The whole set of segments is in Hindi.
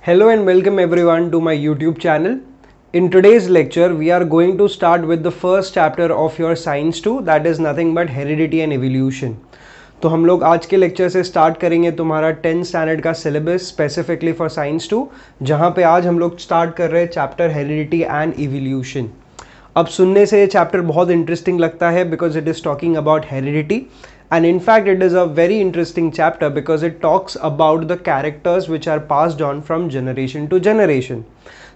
Hello and welcome everyone to my YouTube channel. In today's lecture, we are going to start with the first chapter of your Science 2, that is nothing but Heredity and Evolution. तो हम लोग आज के लेक्चर से स्टार्ट करेंगे तुम्हारा 10th स्टैंडर्ड का सिलेबस स्पेसिफिकली फॉर साइंस 2, जहाँ पे आज हम लोग स्टार्ट कर रहे हैं चैप्टर हेरिडिटी एंड इवोल्यूशन. अब सुनने से ये चैप्टर बहुत इंटरेस्टिंग लगता है because it is talking about heredity. And in fact, it is a very interesting chapter because it talks about the characters which are passed on from generation to generation.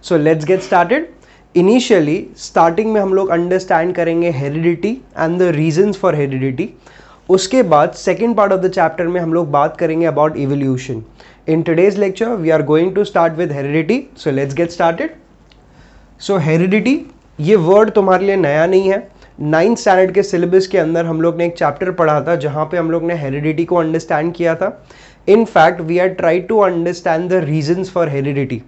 So let's get started. Initially, starting में हम लोग understand करेंगे heredity and the reasons for heredity. उसके बाद second part of the chapter में हम लोग बात करेंगे about evolution. In today's lecture, we are going to start with heredity. So let's get started. So heredity, ये word तुम्हारे लिए नया नहीं है. 9th स्टैंडर्ड के सिलेबस के अंदर हम लोग ने एक चैप्टर पढ़ा था जहाँ पे हम लोग ने हेरिडिटी को अंडरस्टैंड किया था. In fact we are try to understand the reasons for heredity.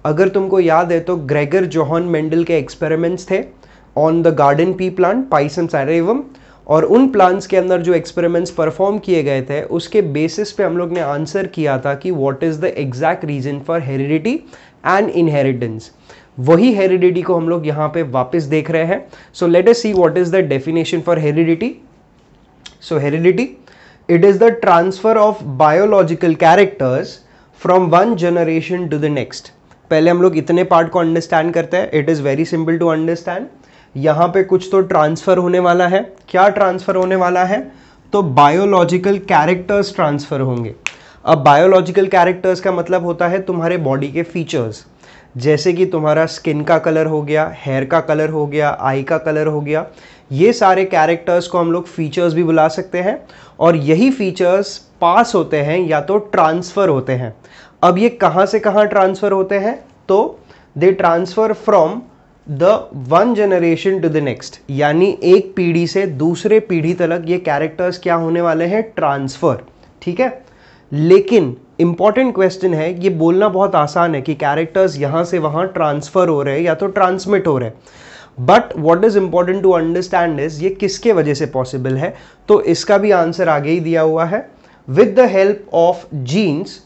अगर तुमको याद है तो ग्रेगर जोहान मेंडल के एक्सपेरिमेंट्स थे on the garden pea plant Pisum sativum, और उन प्लांट्स के अंदर जो एक्सपेरिमेंट्स परफॉर्म किए गए थे उसके बेसिस पे हम लोग ने आंसर किया था कि what is the exact reason for heredity and inheritance. वही हेरिडिटी को हम लोग यहाँ पे वापस देख रहे हैं. So let us see what is the definition for heredity. So heredity, it is the transfer of biological characters from one generation to the next. पहले हम लोग इतने पार्ट को अंडरस्टैंड करते हैं. It is very simple to understand. यहाँ पे कुछ तो ट्रांसफर होने वाला है. क्या ट्रांसफर होने वाला है? तो बायोलॉजिकल कैरेक्टर्स ट्रांसफर होंगे. अब बायोलॉजिकल कैरेक्टर्स का मतलब होता है तुम्हारे बॉडी के फीचर्स, जैसे कि तुम्हारा स्किन का कलर हो गया, हेयर का कलर हो गया, आई का कलर हो गया. ये सारे कैरेक्टर्स को हम लोग फीचर्स भी बुला सकते हैं, और यही फीचर्स पास होते हैं या तो ट्रांसफ़र होते हैं. अब ये कहाँ से कहाँ ट्रांसफ़र होते हैं? तो they transfer from the one generation to the next, यानी एक पीढ़ी से दूसरे पीढ़ी तक ये कैरेक्टर्स क्या होने वाले हैं? ट्रांसफ़र. ठीक है. लेकिन इंपॉर्टेंट क्वेश्चन है, ये बोलना बहुत आसान है कि कैरेक्टर्स यहाँ से वहाँ ट्रांसफ़र हो रहे हैं या तो ट्रांसमिट हो रहे हैं, but what is important to understand is ये किसके वजह से पॉसिबल है. तो इसका भी आंसर आगे ही दिया हुआ है, with the help of genes,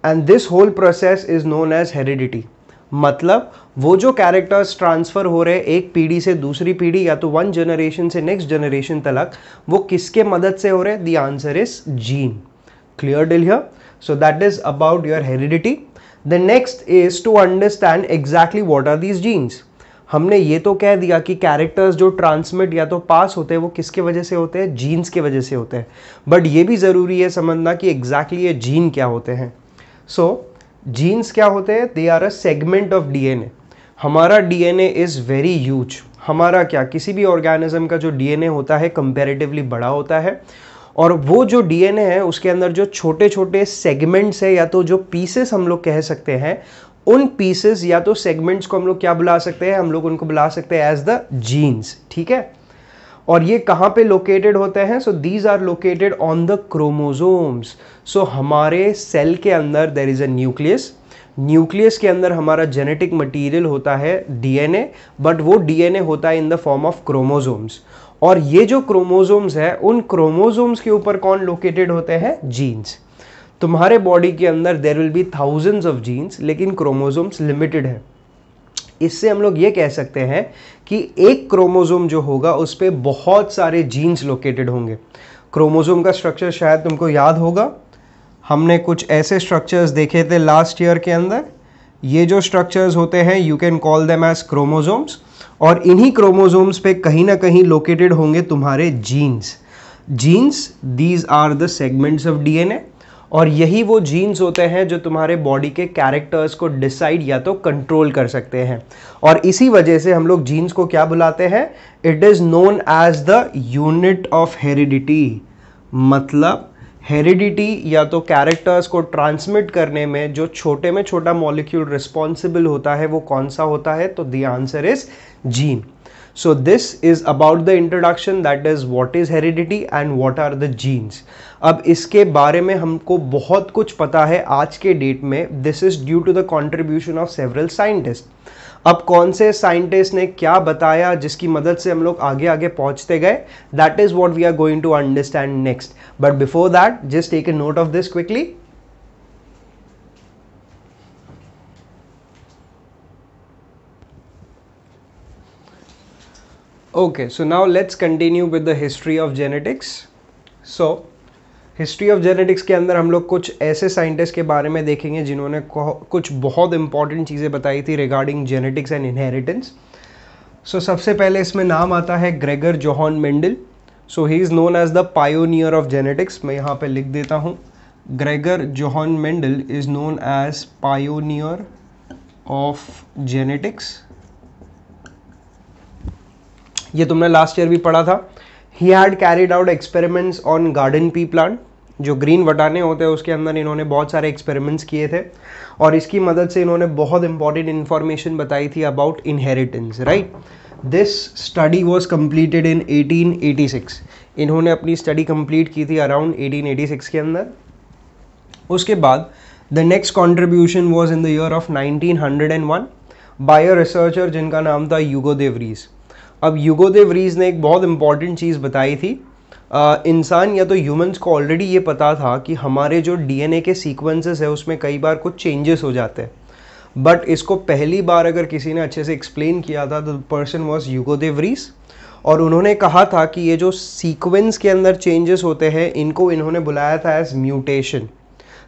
and this whole process is known as heredity. मतलब वो जो कैरेक्टर्स ट्रांसफ़र हो रहे हैं एक पीढ़ी से दूसरी पीढ़ी या तो वन जनरेशन से नेक्स्ट जनरेशन तक, वो किसके मदद से हो रहे हैं? The answer is gene. Clear till here? So that is about your heredity. The next is to understand exactly what are these genes. हमने ये तो कह दिया कि कैरेक्टर्स जो ट्रांसमिट या तो पास होते हैं वो किसके वजह से होते हैं? जीन्स के वजह से होते हैं. बट ये भी ज़रूरी है समझना कि एग्जैक्टली ये जीन क्या होते हैं. सो जीन्स क्या होते हैं? They are a segment of DNA. हमारा डीएनए इज़ वेरी ह्यूज. हमारा क्या, किसी भी ऑर्गेनिज्म का जो डीएनए होता है कंपैरेटिवली बड़ा होता है, और वो जो डीएनए है उसके अंदर जो छोटे छोटे सेगमेंट्स है या तो जो पीसेस हम लोग कह सकते हैं, उन पीसेस या तो सेगमेंट्स को हम लोग क्या बुला सकते हैं? हम लोग उनको बुला सकते हैं एज द जीन्स. ठीक है. और ये कहाँ पे लोकेटेड होते हैं? So these are located on the chromosomes. So हमारे सेल के अंदर there is a nucleus. Nucleus के अंदर हमारा जेनेटिक मटेरियल होता है डीएनए, बट वो डीएनए होता है in the form of chromosomes. और ये जो क्रोमोसोम्स है उन क्रोमोसोम्स के ऊपर कौन लोकेटेड होते हैं? जीन्स. तुम्हारे बॉडी के अंदर there will be thousands of genes, लेकिन क्रोमोसोम्स लिमिटेड है. इससे हम लोग ये कह सकते हैं कि एक क्रोमोसोम जो होगा उस पर बहुत सारे जीन्स लोकेटेड होंगे. क्रोमोसोम का स्ट्रक्चर शायद तुमको याद होगा, हमने कुछ ऐसे स्ट्रक्चर्स देखे थे लास्ट ईयर के अंदर. ये जो स्ट्रक्चर्स होते हैं you can call them as chromosomes, और इन्हीं क्रोमोसोम्स पे कहीं ना कहीं लोकेटेड होंगे तुम्हारे genes. Genes, these are the segments of DNA, और यही वो जीन्स होते हैं जो तुम्हारे बॉडी के कैरेक्टर्स को डिसाइड या तो कंट्रोल कर सकते हैं. और इसी वजह से हम लोग जीन्स को क्या बुलाते हैं? It is known as the unit of heredity. मतलब हेरिडिटी या तो कैरेक्टर्स को ट्रांसमिट करने में जो छोटे में छोटा मॉलिक्यूल रिस्पॉन्सिबल होता है वो कौन सा होता है? तो the answer is gene. So this is about the introduction, that is what is heredity and what are the genes. अब इसके बारे में हमको बहुत कुछ पता है आज के डेट में. This is due to the contribution of several scientists. अब कौन से साइंटिस्ट ने क्या बताया जिसकी मदद से हम लोग आगे आगे पहुंचते गए, that is what we are going to understand next. But before that just take a note of this quickly. Okay, so now let's continue with the history of genetics. So history of genetics के अंदर हम लोग कुछ ऐसे साइंटिस्ट के बारे में देखेंगे जिन्होंने कुछ बहुत इंपॉर्टेंट चीज़ें बताई थी regarding genetics and inheritance. So सबसे पहले इसमें नाम आता है Gregor Johann Mendel. So he is known as the pioneer of genetics. मैं यहाँ पे लिख देता हूँ, Gregor Johann Mendel is known as pioneer of genetics. ये तुमने लास्ट ईयर भी पढ़ा था. He had carried out experiments on garden pea plant. जो ग्रीन वटाने होते हैं उसके अंदर इन्होंने बहुत सारे एक्सपेरिमेंट्स किए थे और इसकी मदद से इन्होंने बहुत इंपॉर्टेंट इन्फॉर्मेशन बताई थी about inheritance. Right, this study was completed in 1886. इन्होंने अपनी स्टडी कंप्लीट की थी अराउंड 1886 के अंदर. उसके बाद the next contribution was in the year of 1901 by a researcher जिनका नाम था ह्यूगो दे व्रीज. अब ह्यूगो दे व्रीज ने एक बहुत इंपॉर्टेंट चीज़ बताई थी. इंसान या तो ह्यूमंस को ऑलरेडी ये पता था कि हमारे जो डीएनए के सीक्वेंसेस है उसमें कई बार कुछ चेंजेस हो जाते हैं, बट इसको पहली बार अगर किसी ने अच्छे से एक्सप्लेन किया था तो the person was Hugo de Vries. और उन्होंने कहा था कि ये जो सीक्वेंस के अंदर चेंजेस होते हैं इनको इन्होंने बुलाया था as mutation.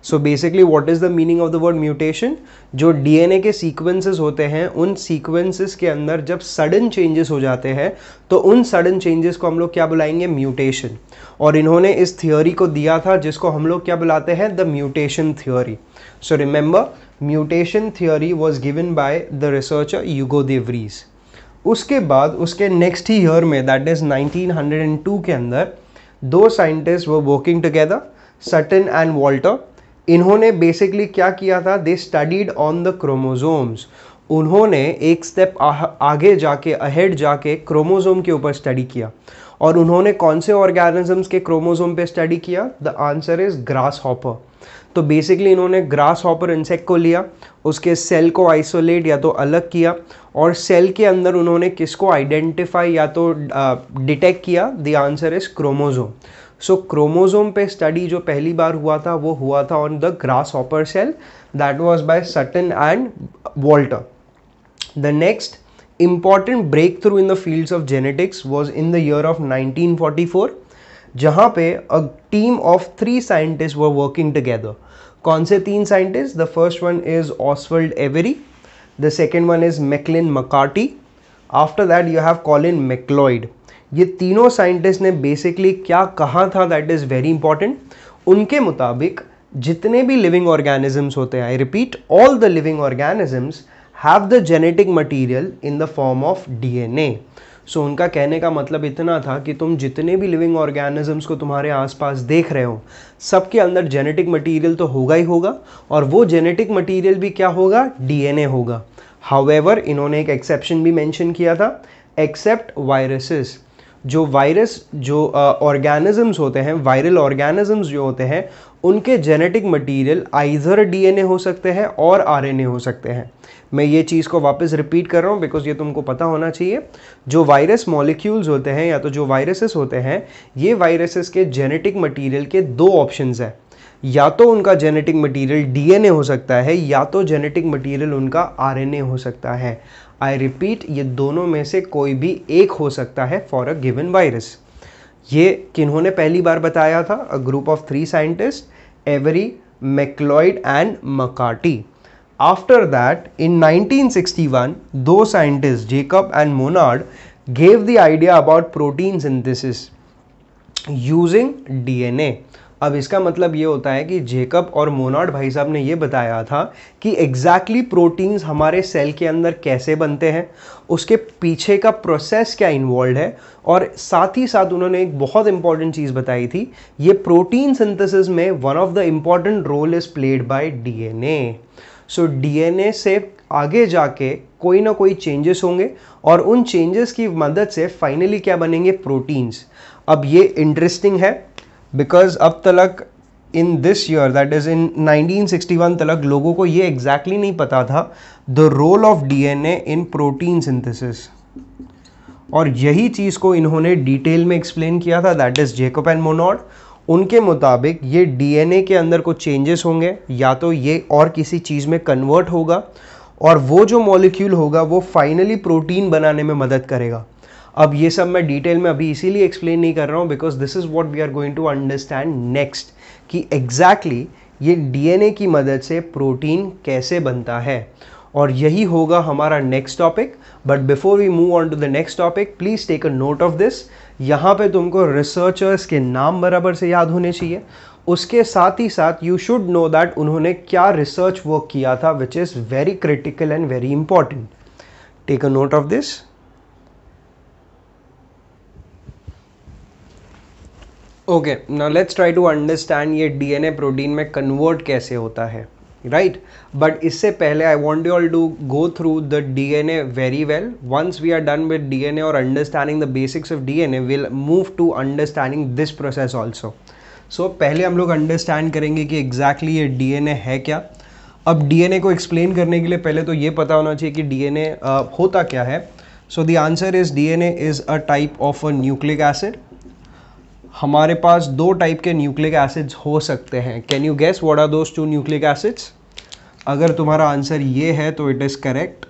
So basically what is the meaning of the word mutation? जो डीएनए के सीक्वेंसेस होते हैं उन सीक्वेंसेस के अंदर जब सडन चेंजेस हो जाते हैं तो उन सडन चेंजेस को हम लोग क्या बुलाएंगे? म्यूटेशन. और इन्होंने इस थियोरी को दिया था जिसको हम लोग क्या बुलाते हैं? The mutation theory. So remember, mutation theory was given by the researcher Hugo de Vries. उसके बाद उसके नेक्स्ट ही ईयर में दैट इज 1902 के अंदर दो साइंटिस्ट वो working together, Sutton and Walter. इन्होंने बेसिकली क्या किया था? They studied on the chromosomes. उन्होंने एक स्टेप आगे जाके अहेड जाके क्रोमोसोम के ऊपर स्टडी किया. और उन्होंने कौन से ऑर्गेनिजम्स के क्रोमोसोम पे स्टडी किया? The answer is grass hopper. तो बेसिकली इन्होंने ग्रास हॉपर इंसेक्ट को लिया, उसके सेल को आइसोलेट या तो अलग किया और सेल के अंदर उन्होंने किसको आइडेंटिफाई या तो डिटेक्ट किया? The answer is chromosome. So chromosome पे स्टडी जो पहली बार हुआ था वो हुआ था on the grasshopper cell. That was by Sutton and Walter. The next important breakthrough in the fields of genetics was in the year of 1944 जहाँ पे a team of 3 scientists were working together. कौन से 3 scientists? The first one is Oswald Avery, the second one is Macklin McCarty, after that you have Colin McLeod. ये तीनों साइंटिस्ट ने बेसिकली क्या कहा था? That is very important. उनके मुताबिक जितने भी लिविंग ऑर्गेनिजम्स होते हैं, I repeat, all the living organisms have the genetic material in the form of DNA. सो उनका कहने का मतलब इतना था कि तुम जितने भी लिविंग ऑर्गेनिजम्स को तुम्हारे आसपास देख रहे हो सबके अंदर जेनेटिक मटेरियल तो होगा ही होगा और वो जेनेटिक मटेरियल भी क्या होगा? डीएनए होगा. हाउएवर इन्होंने एक एक्सेप्शन भी मेंशन किया था, एक्सेप्ट वायरसेस. जो वायरस जो ऑर्गेनिजम्स होते हैं, वायरल ऑर्गेनिजम्स जो होते हैं, उनके जेनेटिक मटेरियल आइदर डीएनए हो सकते हैं और आरएनए हो सकते हैं. मैं ये चीज़ को वापस रिपीट कर रहा हूँ बिकॉज ये तुमको पता होना चाहिए. जो वायरस मॉलिक्यूल्स होते हैं या तो जो वायरसेस होते हैं, ये वायरसेस के जेनेटिक मटेरियल के 2 ऑप्शंस हैं. या तो उनका जेनेटिक मटेरियल डीएनए हो सकता है या तो जेनेटिक मटेरियल उनका आरएनए हो सकता है. आई रिपीट, ये दोनों में से कोई भी एक हो सकता है फॉर अ गिवन वायरस. ये किन्होंने पहली बार बताया था? A group of 3 scientist, Avery, MacLeod and McCarty. After that, in 1961, दो scientist Jacob and Monod gave the idea about protein synthesis using DNA. अब इसका मतलब ये होता है कि जेकब और मोनार्ड भाई साहब ने ये बताया था कि एग्जैक्टली प्रोटीन्स हमारे सेल के अंदर कैसे बनते हैं, उसके पीछे का प्रोसेस क्या इन्वॉल्व है, और साथ ही साथ उन्होंने एक बहुत इंपॉर्टेंट चीज़ बताई थी, ये प्रोटीन सिंथेसिस में one of the important role is played by DNA. So DNA से आगे जाके कोई ना कोई चेंजेस होंगे और उन चेंजेस की मदद से फाइनली क्या बनेंगे? प्रोटीन्स. अब ये इंटरेस्टिंग है बिकॉज अब तक in this year that is in 1961 तक लोगों को ये एग्जैक्टली नहीं पता था the role of DNA in protein synthesis. और यही चीज़ को इन्होंने डिटेल में एक्सप्लेन किया था, that is Jacob and Monod. उनके मुताबिक ये डीएनए के अंदर कुछ चेंजेस होंगे या तो ये और किसी चीज़ में कन्वर्ट होगा और वो जो मॉलिक्यूल होगा वो फाइनली प्रोटीन बनाने में मदद करेगा. अब ये सब मैं डिटेल में अभी इसीलिए एक्सप्लेन नहीं कर रहा हूँ because this is what we are going to understand next कि एग्जैक्टली ये डीएनए की मदद से प्रोटीन कैसे बनता है, और यही होगा हमारा next topic. But before we move on to the next topic, please take a note of this. यहाँ पे तुमको रिसर्चर्स के नाम बराबर से याद होने चाहिए, उसके साथ ही साथ यू शुड नो दैट उन्होंने क्या रिसर्च वर्क किया था, which is very critical and very important. Take a note of this. Okay, now let's try to understand ये डीएनए प्रोटीन में कन्वर्ट कैसे होता है, राइट? बट इससे पहले I want you all to go through the DNA very well. Once we are done with DNA और understanding the basics of DNA, will move to understanding this process also. So पहले हम लोग अंडरस्टैंड करेंगे कि एग्जैक्टली ये डीएनए है क्या। अब डीएनए को एक्सप्लेन करने के लिए पहले तो ये पता होना चाहिए कि डीएनए होता क्या है। So the answer is DNA is a type of a nucleic acid. हमारे पास दो टाइप के न्यूक्लिक एसिड्स हो सकते हैं। Can you guess what are those two nucleic acids? अगर तुम्हारा आंसर ये है तो इट इज़ करेक्ट।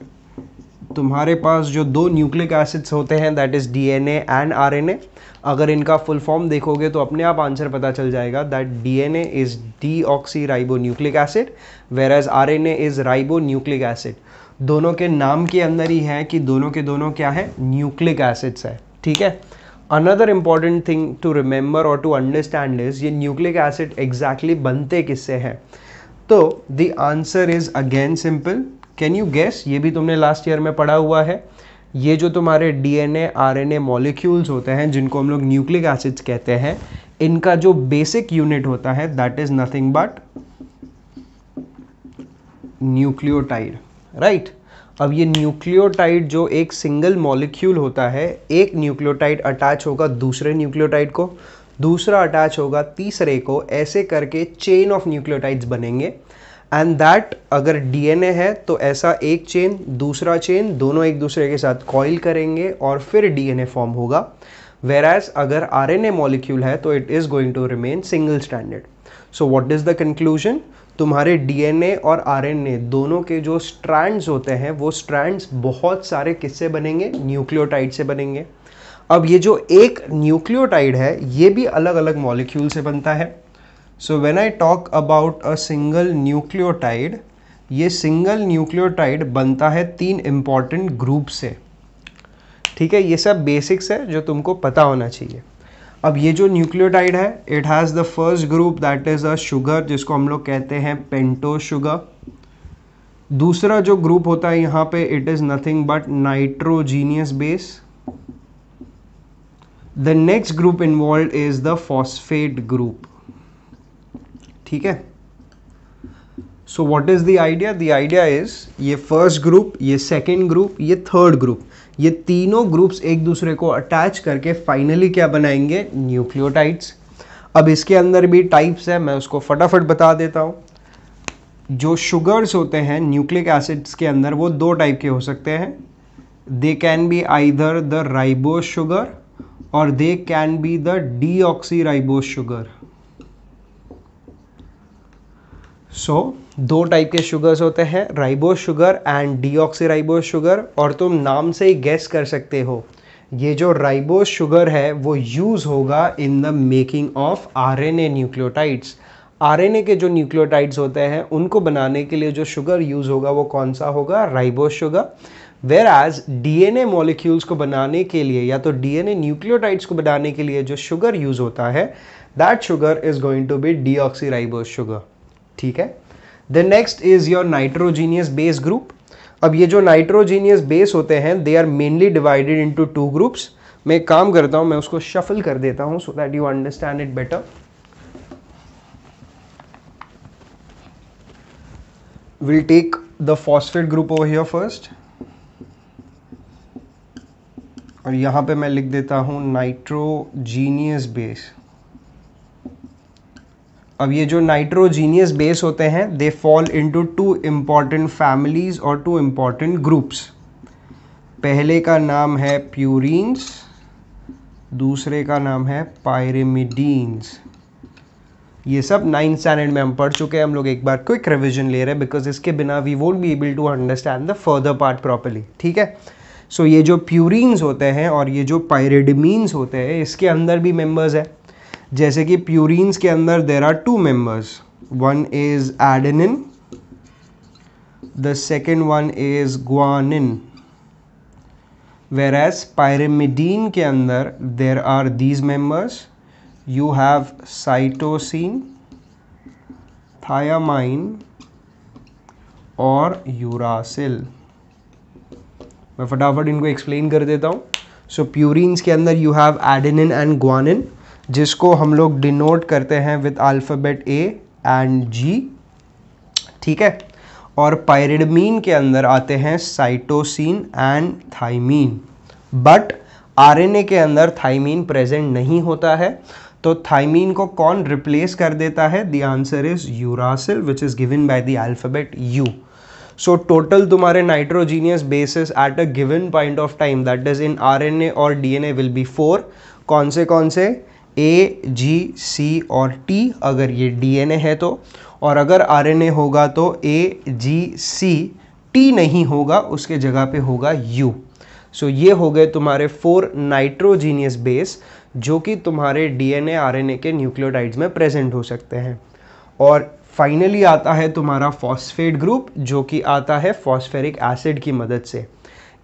तुम्हारे पास जो दो न्यूक्लिक एसिड्स होते हैं that is DNA and RNA. अगर इनका फुल फॉर्म देखोगे तो अपने आप आंसर पता चल जाएगा that DNA is deoxyribonucleic acid whereas RNA is ribonucleic acid. दोनों के नाम के अंदर ही है कि दोनों के दोनों क्या है, न्यूक्लिक एसिड्स है, ठीक है। Another important thing to remember और टू अंडरस्टैंड इज ये न्यूक्लिक एसिड एग्जैक्टली बनते किससे हैं? तो the answer is again simple. Can you guess? ये भी तुमने लास्ट ईयर में पढ़ा हुआ है। ये जो तुम्हारे डीएनए आरएनए मॉलिक्यूल्स होते हैं जिनको हम लोग न्यूक्लिक एसिड्स कहते हैं, इनका जो बेसिक यूनिट होता है that is nothing but nucleotide, right? अब ये न्यूक्लियोटाइड जो एक सिंगल मॉलिक्यूल होता है, एक न्यूक्लियोटाइड अटैच होगा दूसरे न्यूक्लियोटाइड को, दूसरा अटैच होगा तीसरे को, ऐसे करके चेन ऑफ न्यूक्लियोटाइड्स बनेंगे। एंड दैट अगर डीएनए है तो ऐसा एक चेन दूसरा चेन दोनों एक दूसरे के साथ कॉइल करेंगे और फिर डीएनए फॉर्म होगा। वेराज अगर आरएनए मॉलिक्यूल है तो it is going to remain single stranded. So what is the conclusion? तुम्हारे डीएनए और आरएनए दोनों के जो स्ट्रैंड्स होते हैं वो स्ट्रैंड्स बहुत सारे किससे बनेंगे? न्यूक्लियोटाइड से बनेंगे। अब ये जो एक न्यूक्लियोटाइड है ये भी अलग अलग मॉलिक्यूल से बनता है। So when I talk about a single nucleotide, ये सिंगल न्यूक्लियोटाइड बनता है तीन इंपॉर्टेंट ग्रुप से, ठीक है। ये सब बेसिक्स है जो तुमको पता होना चाहिए। अब ये जो न्यूक्लियोटाइड है it has the first group that is a sugar जिसको हम लोग कहते हैं पेंटोज शुगर। दूसरा जो ग्रुप होता है यहाँ पे it is nothing but nitrogenous base. The next group involve is the phosphate group, ठीक है। सो what is the idea? The idea is ये फर्स्ट ग्रुप, ये सेकेंड ग्रुप, ये थर्ड ग्रुप, ये तीनों ग्रुप्स एक दूसरे को अटैच करके फाइनली क्या बनाएंगे? न्यूक्लियोटाइड्स। अब इसके अंदर भी टाइप्स है, मैं उसको फटाफट बता देता हूँ। जो शुगर्स होते हैं न्यूक्लिक एसिड्स के अंदर वो दो टाइप के हो सकते हैं। They can be either the ribose sugar और they can be the deoxyribose sugar. So दो टाइप के शुगर्स होते हैं, ribose sugar and deoxyribose sugar. और तुम नाम से ही गेस कर सकते हो ये जो राइबोस शुगर है वो यूज़ होगा in the making of RNA nucleotides. RNA के जो न्यूक्लियोटाइड्स होते हैं उनको बनाने के लिए जो शुगर यूज़ होगा वो कौन सा होगा? Ribose sugar. Whereas DNA molecules को बनाने के लिए या तो डीएनए न्यूक्लियोटाइड्स को बनाने के लिए जो शुगर यूज़ होता है that sugar is going to be deoxyribose sugar, ठीक है। The next is your nitrogenous base group. अब ये जो नाइट्रोजीनियस बेस होते हैं they are mainly divided into two groups. मैं एक काम करता हूं, मैं उसको शफल कर देता हूं so that you understand it better. Will take the phosphate group over here first और यहां पे मैं लिख देता हूं नाइट्रोजीनियस बेस। अब ये जो नाइट्रोजीनियस बेस होते हैं they fall into two important families और टू इम्पॉर्टेंट ग्रुप्स। पहले का नाम है प्यूरीन्स, दूसरे का नाम है पायरिमिडीन्स। ये सब 9th स्टैंडर्ड में हम पढ़ चुके हैं। हम लोग एक बार क्विक रिविजन ले रहे हैं बिकॉज इसके बिना we won't be able to understand the further part properly, ठीक है। सो ये जो प्यूरीन्स होते हैं और ये जो पायरिडमीन्स होते हैं इसके अंदर भी मेंबर्स है। जैसे कि प्यूरीन्स के अंदर there are 2 members, one is adenine, the second one is guanine. whereas pyrimidine के अंदर there are these members, you have cytosine, thiamine और uracil। मैं फटाफट इनको एक्सप्लेन कर देता हूँ। सो प्यूरीन्स के अंदर you have adenine and guanine, जिसको हम लोग डिनोट करते हैं with alphabet A and G, ठीक है। और पायरिडमीन के अंदर आते हैं cytosine and thymine, but RNA के अंदर थाइमीन प्रेजेंट नहीं होता है। तो थाइमीन को कौन रिप्लेस कर देता है? The answer is uracil which is given by the alphabet U। So total तुम्हारे nitrogenous bases at a given point of time that is in RNA और डीएनए विल बी 4। कौन से? A, G, C और T अगर ये डीएनए है तो, और अगर आरएनए होगा तो A, G, C, T नहीं होगा, उसके जगह पे होगा U। सो ये हो गए तुम्हारे 4 नाइट्रोजीनियस बेस जो कि तुम्हारे डीएनए आरएनए के न्यूक्लियोटाइड्स में प्रेजेंट हो सकते हैं। और फाइनली आता है तुम्हारा फॉस्फेट ग्रुप जो कि आता है फॉस्फेरिक एसिड की मदद से।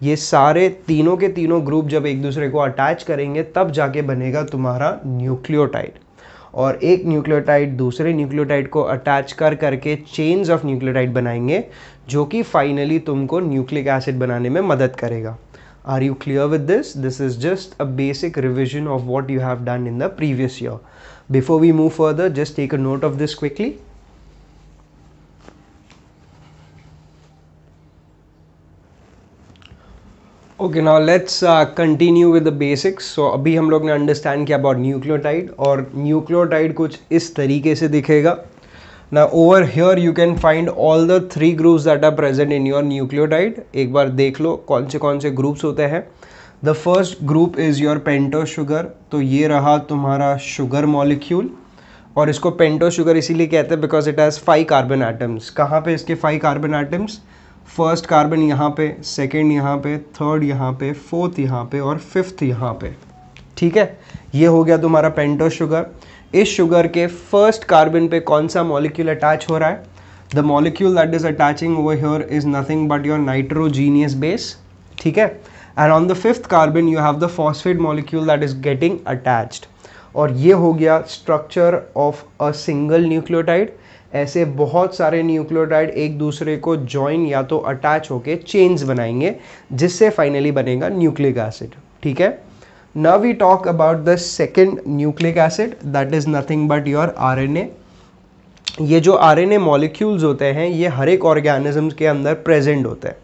ये सारे तीनों के तीनों ग्रुप जब एक दूसरे को अटैच करेंगे तब जाके बनेगा तुम्हारा न्यूक्लियोटाइड, और एक न्यूक्लियोटाइड दूसरे न्यूक्लियोटाइड को अटैच कर करके चेन्स ऑफ न्यूक्लियोटाइड बनाएंगे जो कि फाइनली तुमको न्यूक्लिक एसिड बनाने में मदद करेगा। Are you clear with this? This is just a basic revision of what you have done in the previous year. Before we move further, just take a note of this quickly. Okay, now let's continue with the basics. So अभी हम लोग ने अंडरस्टैंड किया अबाउट न्यूक्लियोटाइड, और न्यूक्लियोटाइड कुछ इस तरीके से दिखेगा। Now over here you can find all the 3 groups that are present in your nucleotide. एक बार देख लो कौन से ग्रुप्स होते हैं। The first group is your pentose sugar. तो ये रहा तुम्हारा शुगर मॉलिक्यूल, और इसको पेंटोस शुगर इसीलिए कहते हैं because it has 5 carbon atoms. कहाँ पे इसके 5 कार्बन एटम्स? फर्स्ट कार्बन यहाँ पे, सेकंड यहाँ पे, थर्ड यहाँ पे, फोर्थ यहाँ पे और फिफ्थ यहाँ पे, ठीक है। ये हो गया तुम्हारा पेंटोस शुगर। इस शुगर के फर्स्ट कार्बन पे कौन सा मॉलिक्यूल अटैच हो रहा है? The molecule that is attaching over here is nothing but your nitrogenous base, ठीक है। And on the fifth carbon you have the phosphate molecule that is getting attached. और ये हो गया structure of a single nucleotide. ऐसे बहुत सारे न्यूक्लियोटाइड एक दूसरे को ज्वाइन या तो अटैच होके चेन्स बनाएंगे जिससे फाइनली बनेगा न्यूक्लिक एसिड, ठीक है। Now we talk about the second nucleic acid that is nothing but your RNA. ये जो आरएनए मॉलिक्यूल्स होते हैं ये हर एक ऑर्गेनिज्म के अंदर प्रेजेंट होते हैं,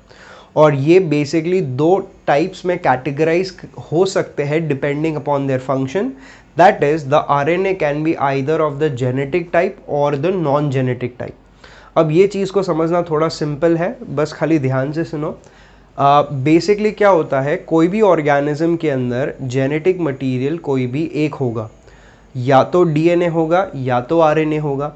और ये बेसिकली 2 टाइप्स में कैटेगराइज हो सकते हैं depending upon their function. That is, the RNA can be either of the genetic type or the non-genetic type. अब ये चीज़ को समझना थोड़ा सिंपल है, बस खाली ध्यान से सुनो। बेसिकली क्या होता है, कोई भी ऑर्गेनिज्म के अंदर जेनेटिक मटेरियल कोई भी एक होगा, या तो डीएनए होगा या तो आरएनए होगा।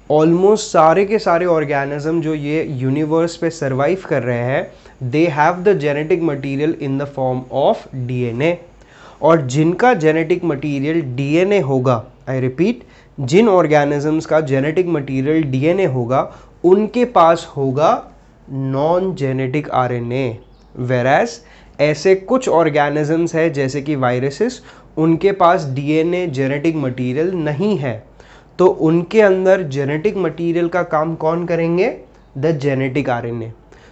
ऑलमोस्ट सारे के सारे ऑर्गेनिज्म जो ये यूनिवर्स पे सर्वाइव कर रहे हैं, they have the genetic material in the form of DNA. और जिनका जेनेटिक मटेरियल डीएनए होगा, आई रिपीट, जिन ऑर्गेनिजम्स का जेनेटिक मटेरियल डीएनए होगा उनके पास होगा नॉन जेनेटिक आरएनए। वेराज ऐसे कुछ ऑर्गेनिजम्स है जैसे कि वायरसेस, उनके पास डीएनए जेनेटिक मटेरियल नहीं है, तो उनके अंदर जेनेटिक मटेरियल का काम कौन करेंगे? The genetic RNA.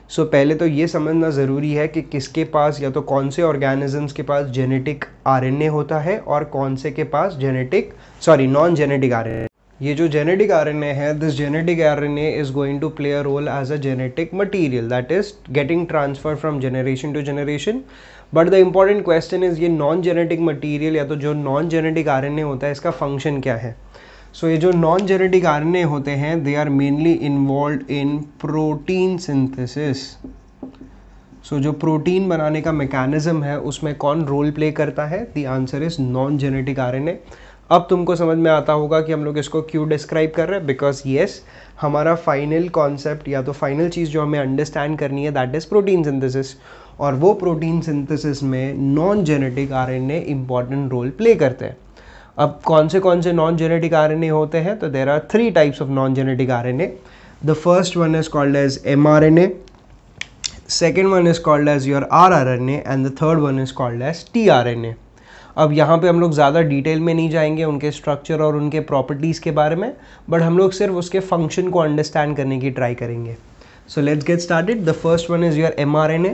सो पहले तो ये समझना ज़रूरी है कि किसके पास या तो कौन से ऑर्गेनिजम्स के पास जेनेटिक आरएनए होता है और कौन से के पास नॉन जेनेटिक आरएनए। ये जो जेनेटिक आरएनए है, this genetic RNA is going to play a role as a genetic material that is getting transfer from generation to generation. But the important question is ये नॉन जेनेटिक मटीरियल या तो जो नॉन जेनेटिक आरएनए होता है इसका फंक्शन क्या है? सो ये जो नॉन जेनेटिक आरएनए होते हैं they are mainly involved in protein synthesis. So जो प्रोटीन बनाने का मैकेनिज्म है उसमें कौन रोल प्ले करता है? The answer is non genetic RNA. अब तुमको समझ में आता होगा कि हम लोग इसको क्यों डिस्क्राइब कर रहे हैं, बिकॉज येस हमारा फाइनल कॉन्सेप्ट या तो फाइनल चीज़ जो हमें अंडरस्टैंड करनी है दैट इज प्रोटीन सिंथेसिस। और वो प्रोटीन सिंथेसिस में non genetic RNA important role play करते हैं। अब कौन से नॉन जेनेटिक आरएनए होते हैं? तो there are 3 types of non genetic RNA. The first one is called as mRNA, second one is called as your rRNA and the third one is called as tRNA। अब यहाँ पे हम लोग ज़्यादा डिटेल में नहीं जाएंगे उनके स्ट्रक्चर और उनके प्रॉपर्टीज़ के बारे में, बट हम लोग सिर्फ उसके फंक्शन को अंडरस्टैंड करने की ट्राई करेंगे। So let's get started. The first one is your mRNA।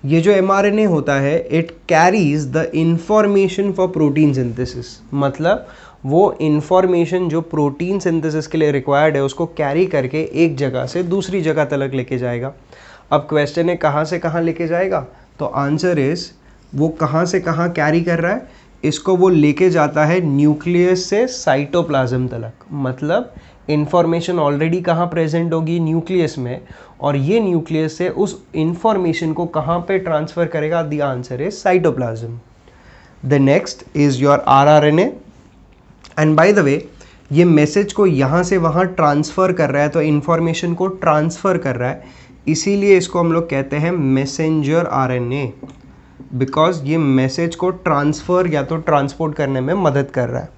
ये जो mRNA होता है it carries the information for protein synthesis, मतलब वो इंफॉर्मेशन जो प्रोटीन सिंथेसिस के लिए रिक्वायर्ड है उसको कैरी करके एक जगह से दूसरी जगह तक लेके जाएगा। अब क्वेश्चन है कहाँ से कहाँ लेके जाएगा, तो आंसर इज वो कहाँ से कहाँ कैरी कर रहा है, इसको वो लेके जाता है न्यूक्लियस से साइटोप्लाज्म तक। मतलब इंफॉर्मेशन ऑलरेडी कहाँ प्रेजेंट होगी, न्यूक्लियस में, और ये न्यूक्लियस से उस इंफॉर्मेशन को कहाँ पे ट्रांसफ़र करेगा, the answer is cytoplasm. The next is your rRNA and by the way ये मैसेज को यहाँ से वहाँ ट्रांसफ़र कर रहा है, तो इंफॉर्मेशन को ट्रांसफ़र कर रहा है, इसीलिए इसको हम लोग कहते हैं मैसेंजर आरएनए, बिकॉज ये मैसेज को ट्रांसफ़र या तो ट्रांसपोर्ट करने में मदद कर रहा है।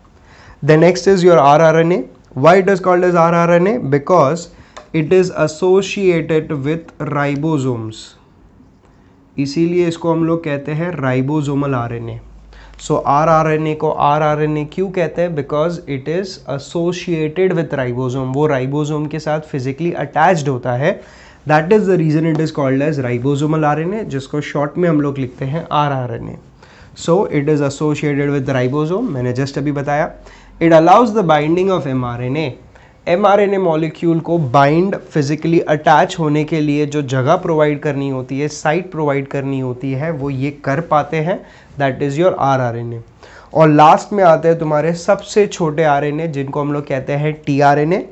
The next is your rRNA। Why it is called as rRNA? Because it is associated with ribosomes, इसीलिए इसको हम लोग कहते हैं राइबोसोमल आरएनए। सो rRNA को rRNA क्यों कहते हैं? Because it is associated with ribosome, वो राइबोसोम के साथ फिजिकली अटैच्ड होता है। That is the reason it is called as ribosomal RNA, जिसको शॉर्ट में हम लोग लिखते हैं rRNA। So it is associated with ribosome, मैंने जस्ट अभी बताया। It allows the binding of mRNA। mRNA molecule को बाइंड, फिजिकली अटैच होने के लिए जो जगह प्रोवाइड करनी होती है, साइट प्रोवाइड करनी होती है, वो ये कर पाते हैं। That is your rRNA। और लास्ट में आते हैं तुम्हारे सबसे छोटे RNA, जिनको हम लोग कहते हैं tRNA।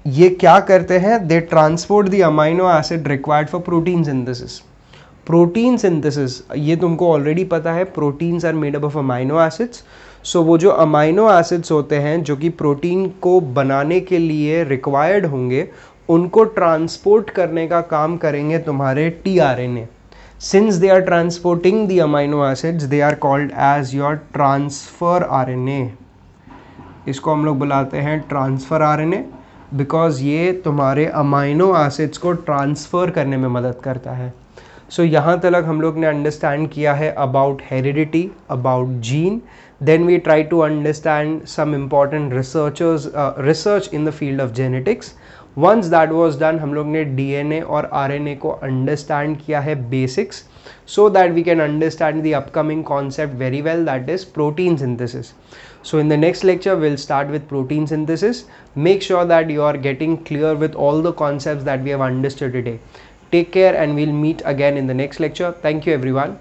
ये क्या करते हैं? They transport the amino acid required for protein synthesis. Protein synthesis ये तुमको ऑलरेडी पता है, proteins are made up of amino acids. So वो जो अमाइनो एसिड्स होते हैं जो कि प्रोटीन को बनाने के लिए रिक्वायर्ड होंगे, उनको ट्रांसपोर्ट करने का काम करेंगे तुम्हारे tRNA। Since they are transporting the amino acids, they are called as your transfer RNA। इसको हम लोग बुलाते हैं ट्रांसफर RNA, बिकॉज ये तुम्हारे अमाइनो एसिड्स को ट्रांसफ़र करने में मदद करता है। सो यहाँ तक हम लोग ने अंडरस्टैंड किया है about heredity, about gene. Then we try to understand some important research in the field of genetics. Once that was done, हम लोग ने DNA और RNA को अंडरस्टैंड किया है basics, so that we can understand the upcoming concept very well, that is protein synthesis. So in the next lecture we'll start with protein synthesis. Make sure that you are getting clear with all the concepts that we have understood today. Take care and we'll meet again in the next lecture. Thank you everyone.